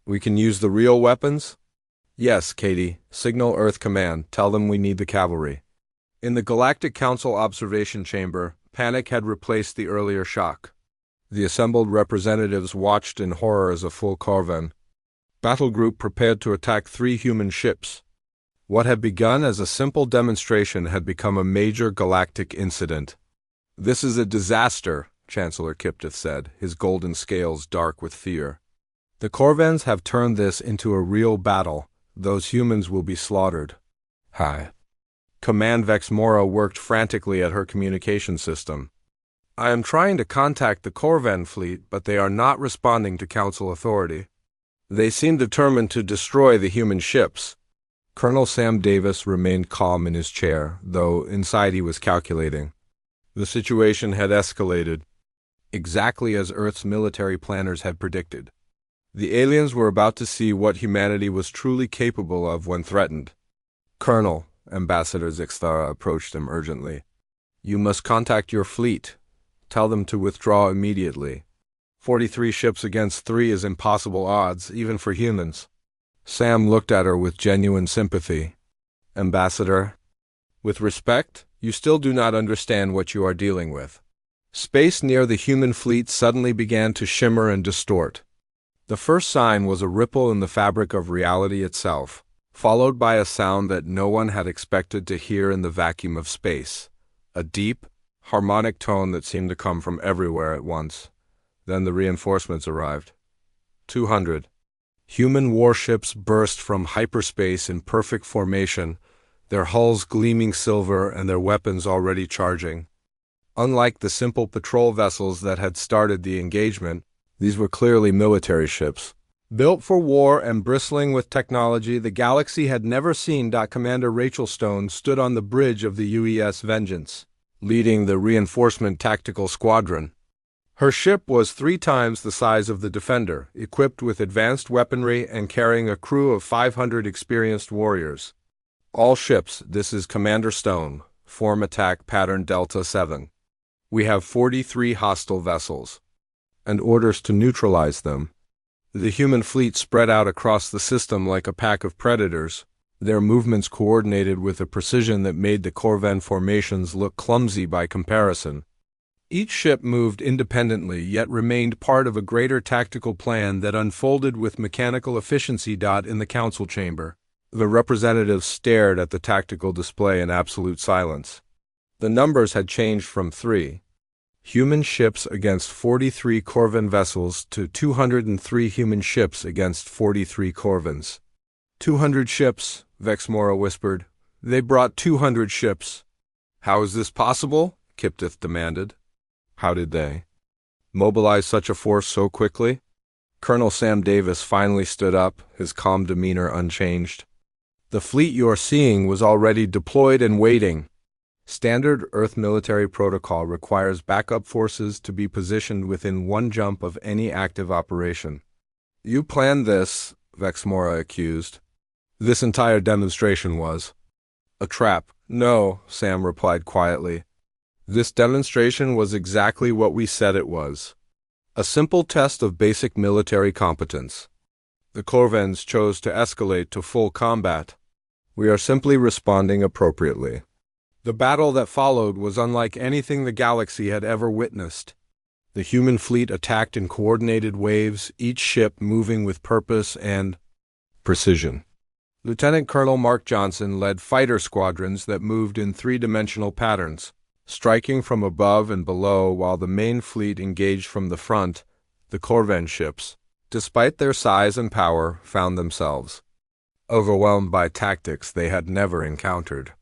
we can use the real weapons? Yes, Katie. Signal Earth Command. Tell them we need the cavalry. In the Galactic Council observation chamber, panic had replaced the earlier shock. The assembled representatives watched in horror as a full Corvan battle group prepared to attack 3 human ships. What had begun as a simple demonstration had become a major galactic incident. This is a disaster, Chancellor Kiptith said, his golden scales dark with fear. The Corvans have turned this into a real battle. Those humans will be slaughtered. Hi. Command Vexmora worked frantically at her communication system. I am trying to contact the Corvan fleet, but they are not responding to Council authority. They seem determined to destroy the human ships. Colonel Sam Davis remained calm in his chair, though inside he was calculating. The situation had escalated, exactly as Earth's military planners had predicted. The aliens were about to see what humanity was truly capable of when threatened. Colonel, Ambassador Zixthara approached him urgently. You must contact your fleet. Tell them to withdraw immediately. 43 ships against 3 is impossible odds, even for humans. Sam looked at her with genuine sympathy. Ambassador, with respect, you still do not understand what you are dealing with. Space near the human fleet suddenly began to shimmer and distort. The first sign was a ripple in the fabric of reality itself, followed by a sound that no one had expected to hear in the vacuum of space, a deep, harmonic tone that seemed to come from everywhere at once. Then the reinforcements arrived. 200. Human warships burst from hyperspace in perfect formation, their hulls gleaming silver and their weapons already charging. Unlike the simple patrol vessels that had started the engagement, these were clearly military ships. Built for war and bristling with technology the galaxy had never seen. Commander Rachel Stone stood on the bridge of the UES Vengeance, leading the reinforcement tactical squadron. Her ship was 3 times the size of the Defender, equipped with advanced weaponry and carrying a crew of 500 experienced warriors. All ships, this is Commander Stone, form attack pattern Delta 7. We have 43 hostile vessels, and orders to neutralize them. The human fleet spread out across the system like a pack of predators, their movements coordinated with a precision that made the Corvan formations look clumsy by comparison. Each ship moved independently yet remained part of a greater tactical plan that unfolded with mechanical efficiency. In the council chamber, the representatives stared at the tactical display in absolute silence. The numbers had changed from 3 human ships against 43 Corvan vessels to 203 human ships against 43 Corvans. 200 ships, Vexmora whispered. They brought 200 ships. How is this possible? Kiptith demanded. How did they mobilize such a force so quickly? Colonel Sam Davis finally stood up, his calm demeanor unchanged. The fleet you are seeing was already deployed and waiting. Standard Earth military protocol requires backup forces to be positioned within 1 jump of any active operation. You planned this, Vexmora accused. This entire demonstration was a trap. No, Sam replied quietly. This demonstration was exactly what we said it was. A simple test of basic military competence. The Corvans chose to escalate to full combat. We are simply responding appropriately. The battle that followed was unlike anything the galaxy had ever witnessed. The human fleet attacked in coordinated waves, each ship moving with purpose and precision. Lieutenant Colonel Mark Johnson led fighter squadrons that moved in 3-dimensional patterns, striking from above and below while the main fleet engaged from the front. The Corvan ships, despite their size and power, found themselves overwhelmed by tactics they had never encountered.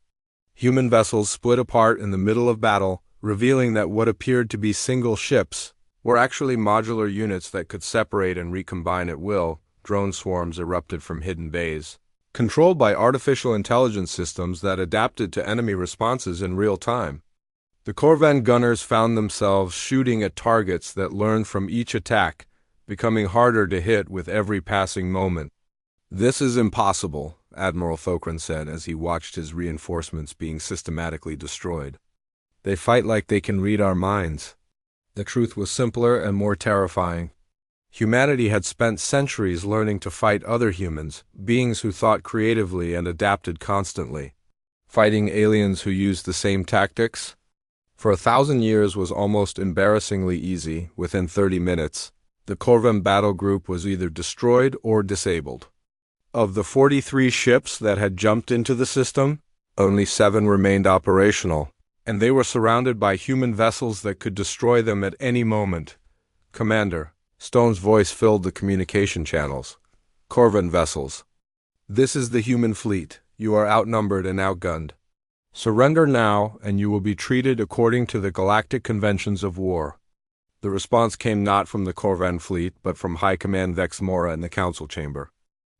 Human vessels split apart in the middle of battle, revealing that what appeared to be single ships were actually modular units that could separate and recombine at will. Drone swarms erupted from hidden bays, controlled by artificial intelligence systems that adapted to enemy responses in real time. The Corvan gunners found themselves shooting at targets that learned from each attack, becoming harder to hit with every passing moment. "This is impossible," Admiral Thokran said as he watched his reinforcements being systematically destroyed. "They fight like they can read our minds." The truth was simpler and more terrifying. Humanity had spent centuries learning to fight other humans, beings who thought creatively and adapted constantly. Fighting aliens who used the same tactics? For 1,000 years was almost embarrassingly easy. Within 30 minutes, the Corvem battle group was either destroyed or disabled. Of the 43 ships that had jumped into the system, only 7 remained operational, and they were surrounded by human vessels that could destroy them at any moment. "Commander," Stone's voice filled the communication channels. "Corvan vessels. This is the human fleet. You are outnumbered and outgunned. Surrender now, and you will be treated according to the Galactic Conventions of War." The response came not from the Corvan fleet, but from High Command Vex Mora in the council chamber.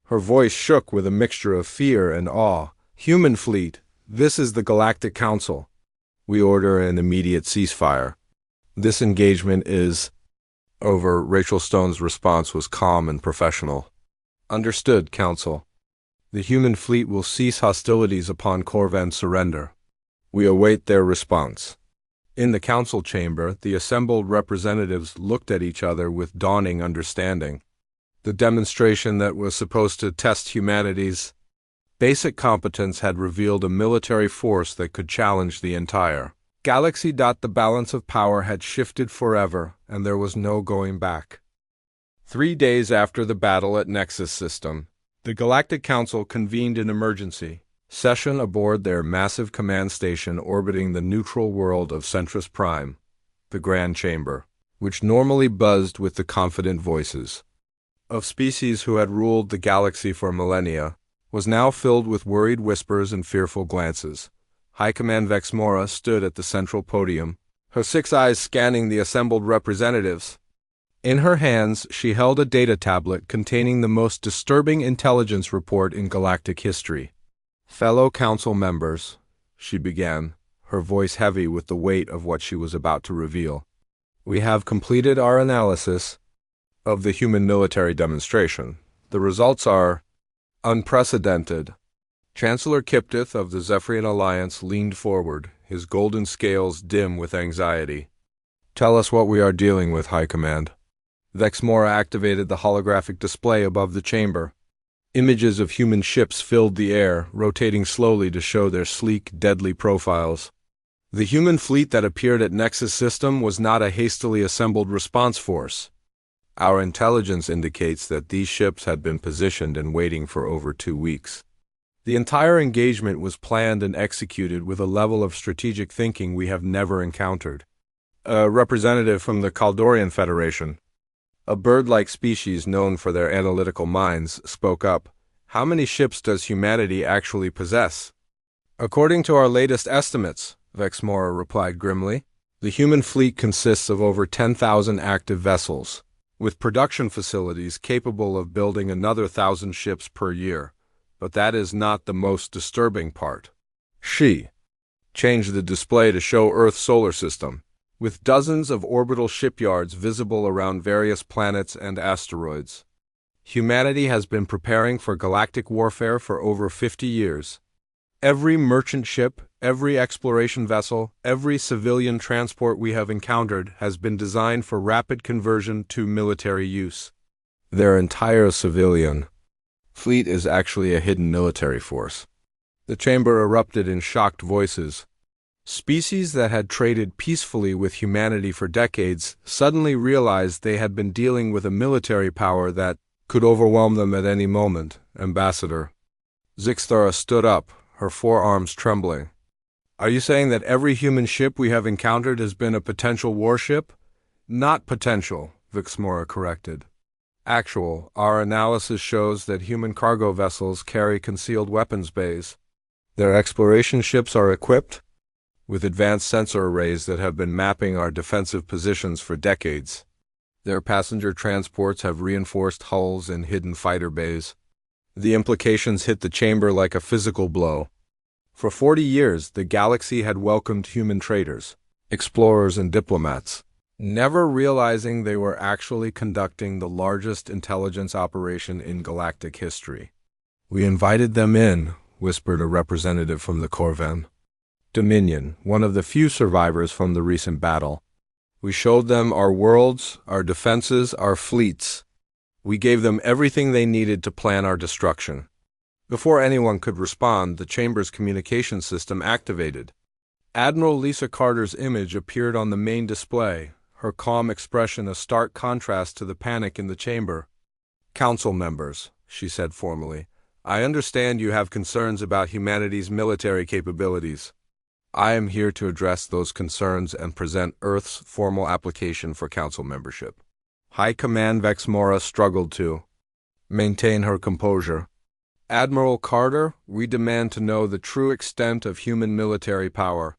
Her voice shook with a mixture of fear and awe. "Human fleet, this is the Galactic Council. We order an immediate ceasefire. This engagement is over." Rachel Stone's response was calm and professional. "Understood, Council. The human fleet will cease hostilities upon Corvan's surrender. We await their response." In the council chamber, the assembled representatives looked at each other with dawning understanding. The demonstration that was supposed to test humanity's basic competence had revealed a military force that could challenge the entire galaxy. The balance of power had shifted forever, and there was no going back. 3 days after the battle at Nexus System, the Galactic Council convened an emergency session aboard their massive command station orbiting the neutral world of Centrus Prime. The Grand Chamber, which normally buzzed with the confident voices of species who had ruled the galaxy for millennia, was now filled with worried whispers and fearful glances. High Command Vex Mora stood at the central podium, her 6 eyes scanning the assembled representatives. In her hands, she held a data tablet containing the most disturbing intelligence report in galactic history. "Fellow council members," she began, her voice heavy with the weight of what she was about to reveal, "we have completed our analysis of the human military demonstration. The results are unprecedented." Chancellor Kiptith of the Zephyrian Alliance leaned forward, his golden scales dim with anxiety. "Tell us what we are dealing with, High Command." Vex Mora activated the holographic display above the chamber. Images of human ships filled the air, rotating slowly to show their sleek, deadly profiles. The human fleet that appeared at Nexus System was not a hastily assembled response force. Our intelligence indicates that these ships had been positioned and waiting for over 2 weeks. The entire engagement was planned and executed with a level of strategic thinking we have never encountered. A representative from the Kaldorian Federation, a bird-like species known for their analytical minds, spoke up. "How many ships does humanity actually possess?" "According to our latest estimates," Vex Mora replied grimly, "the human fleet consists of over 10,000 active vessels, with production facilities capable of building another 1,000 ships per year. But that is not the most disturbing part." She changed the display to show Earth's solar system, with dozens of orbital shipyards visible around various planets and asteroids. Humanity has been preparing for galactic warfare for over 50 years. Every merchant ship, every exploration vessel, every civilian transport we have encountered has been designed for rapid conversion to military use. Their entire civilian fleet is actually a hidden military force. The chamber erupted in shocked voices. Species that had traded peacefully with humanity for decades suddenly realized they had been dealing with a military power that could overwhelm them at any moment. Ambassador Zixthara stood up, her forearms trembling. "Are you saying that every human ship we have encountered has been a potential warship?" "Not potential," Vex Mora corrected. "Actual. Our analysis shows that human cargo vessels carry concealed weapons bays. Their exploration ships are equipped with advanced sensor arrays that have been mapping our defensive positions for decades. Their passenger transports have reinforced hulls and hidden fighter bays." The implications hit the chamber like a physical blow. For 40 years, the galaxy had welcomed human traders, explorers, and diplomats, never realizing they were actually conducting the largest intelligence operation in galactic history. We invited them in, whispered a representative from the Corvan Dominion, one of the few survivors from the recent battle. We showed them our worlds, our defenses, our fleets. We gave them everything they needed to plan our destruction. Before anyone could respond, the chamber's communication system activated. Admiral Lisa Carter's image appeared on the main display, her calm expression a stark contrast to the panic in the chamber. "Council members," she said formally, "I understand you have concerns about humanity's military capabilities. I am here to address those concerns and present Earth's formal application for Council membership." High Command Vexmora struggled to maintain her composure. "Admiral Carter, we demand to know the true extent of human military power.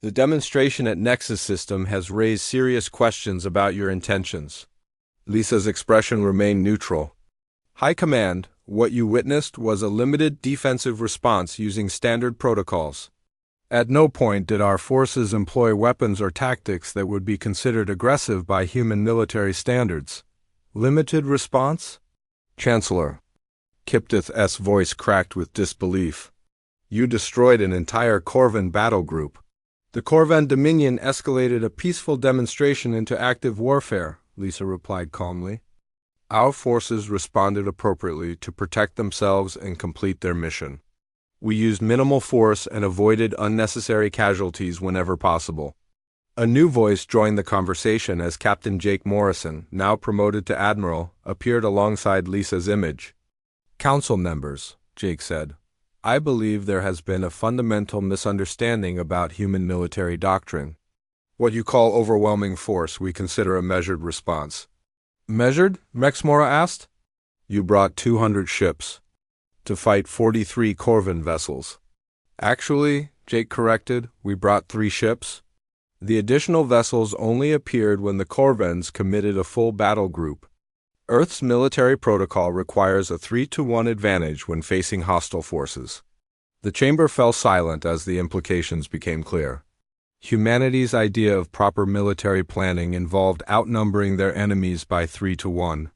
The demonstration at Nexus System has raised serious questions about your intentions." Lisa's expression remained neutral. "High Command, what you witnessed was a limited defensive response using standard protocols. At no point did our forces employ weapons or tactics that would be considered aggressive by human military standards." "Limited response?" "Chancellor." Kiptith's voice cracked with disbelief. "You destroyed an entire Corvan battle group. The Corvan Dominion escalated a peaceful demonstration into active warfare," Lisa replied calmly. "Our forces responded appropriately to protect themselves and complete their mission. We used minimal force and avoided unnecessary casualties whenever possible." A new voice joined the conversation as Captain Jake Morrison, now promoted to Admiral, appeared alongside Lisa's image. "Council members," Jake said, "I believe there has been a fundamental misunderstanding about human military doctrine. What you call overwhelming force we consider a measured response." "Measured?" Vexmora asked. "You brought 200 ships to fight 43 Corvan vessels." "Actually," Jake corrected, "we brought 3 ships. The additional vessels only appeared when the Corvans committed a full battle group. Earth's military protocol requires a 3-to-1 advantage when facing hostile forces." The chamber fell silent as the implications became clear. Humanity's idea of proper military planning involved outnumbering their enemies by 3-to-1.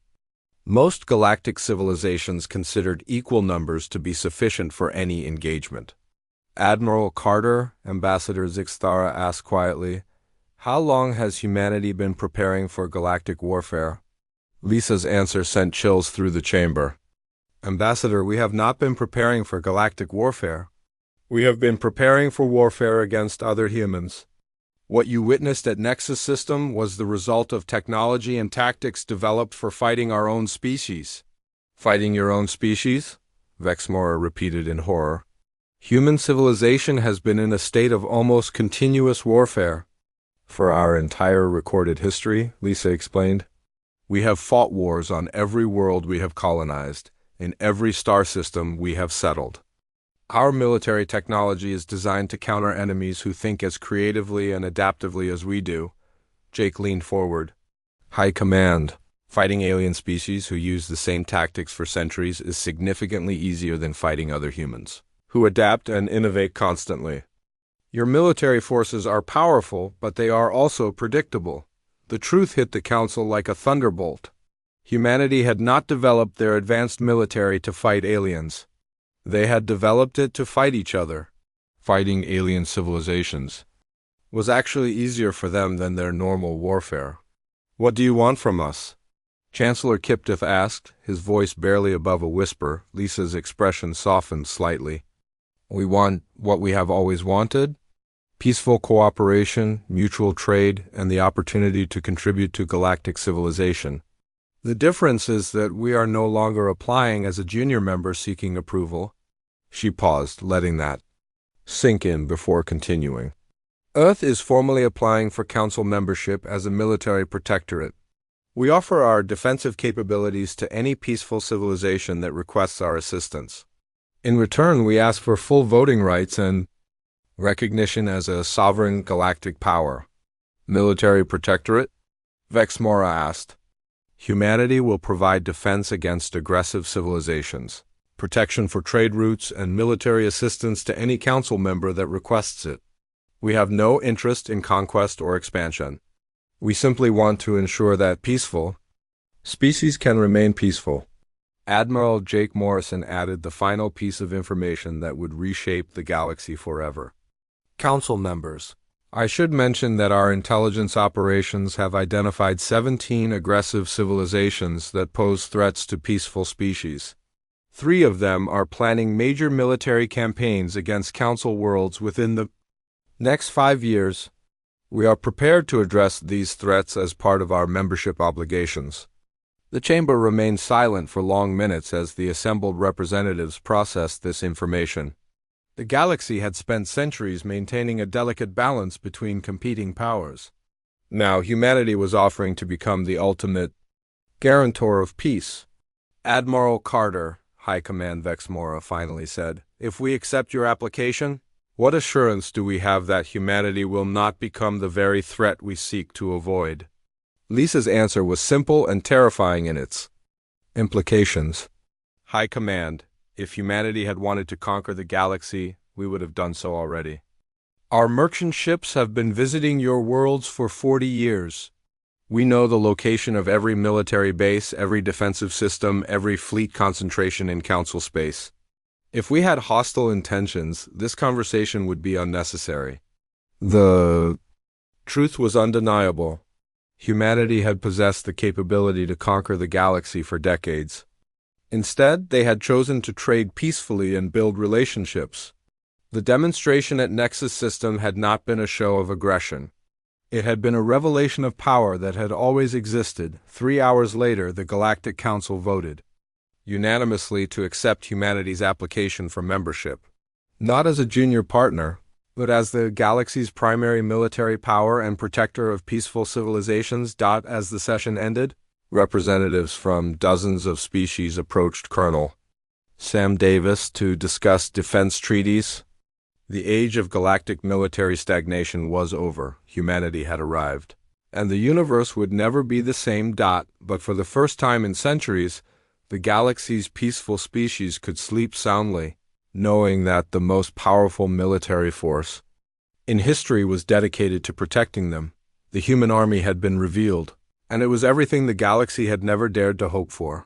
Most galactic civilizations considered equal numbers to be sufficient for any engagement. "Admiral Carter," Ambassador Zixthara asked quietly, "how long has humanity been preparing for galactic warfare?" Lisa's answer sent chills through the chamber. "Ambassador, we have not been preparing for galactic warfare. We have been preparing for warfare against other humans. What you witnessed at Nexus System was the result of technology and tactics developed for fighting our own species." "Fighting your own species?" Vexmora repeated in horror. "Human civilization has been in a state of almost continuous warfare." "For our entire recorded history," Lisa explained. "We have fought wars on every world we have colonized, in every star system we have settled. Our military technology is designed to counter enemies who think as creatively and adaptively as we do." Jake leaned forward. "High Command, fighting alien species who use the same tactics for centuries is significantly easier than fighting other humans, who adapt and innovate constantly. Your military forces are powerful, but they are also predictable." The truth hit the Council like a thunderbolt. Humanity had not developed their advanced military to fight aliens. They had developed it to fight each other. Fighting alien civilizations was actually easier for them than their normal warfare. "What do you want from us?" Chancellor Kiptith asked, his voice barely above a whisper. Lisa's expression softened slightly. "We want what we have always wanted: peaceful cooperation, mutual trade, and the opportunity to contribute to galactic civilization. The difference is that we are no longer applying as a junior member seeking approval." She paused, letting that sink in before continuing. "Earth is formally applying for Council membership as a military protectorate. We offer our defensive capabilities to any peaceful civilization that requests our assistance. In return, we ask for full voting rights and recognition as a sovereign galactic power." "Military protectorate?" Vexmora asked. "Humanity will provide defense against aggressive civilizations, protection for trade routes, and military assistance to any Council member that requests it. We have no interest in conquest or expansion. We simply want to ensure that peaceful species can remain peaceful." Admiral Jake Morrison added the final piece of information that would reshape the galaxy forever. Council members, I should mention that our intelligence operations have identified 17 aggressive civilizations that pose threats to peaceful species. 3 of them are planning major military campaigns against Council worlds within the next 5 years. We are prepared to address these threats as part of our membership obligations. The chamber remained silent for long minutes as the assembled representatives processed this information. The galaxy had spent centuries maintaining a delicate balance between competing powers. Now humanity was offering to become the ultimate guarantor of peace. Admiral Carter, High Command Vexmora finally said, "If we accept your application, what assurance do we have that humanity will not become the very threat we seek to avoid?" Lisa's answer was simple and terrifying in its implications. High Command, if humanity had wanted to conquer the galaxy, we would have done so already. Our merchant ships have been visiting your worlds for 40 years. We know the location of every military base, every defensive system, every fleet concentration in Council space. If we had hostile intentions, this conversation would be unnecessary. The truth was undeniable. Humanity had possessed the capability to conquer the galaxy for decades. Instead, they had chosen to trade peacefully and build relationships. The demonstration at Nexus System had not been a show of aggression. It had been a revelation of power that had always existed. 3 hours later, the Galactic Council voted unanimously to accept humanity's application for membership. Not as a junior partner, but as the galaxy's primary military power and protector of peaceful civilizations. As the session ended, representatives from dozens of species approached Colonel Sam Davis to discuss defense treaties. The age of galactic military stagnation was over. Humanity had arrived, and the universe would never be the same. But for the first time in centuries, the galaxy's peaceful species could sleep soundly, knowing that the most powerful military force in history was dedicated to protecting them. The human army had been revealed, and it was everything the galaxy had never dared to hope for.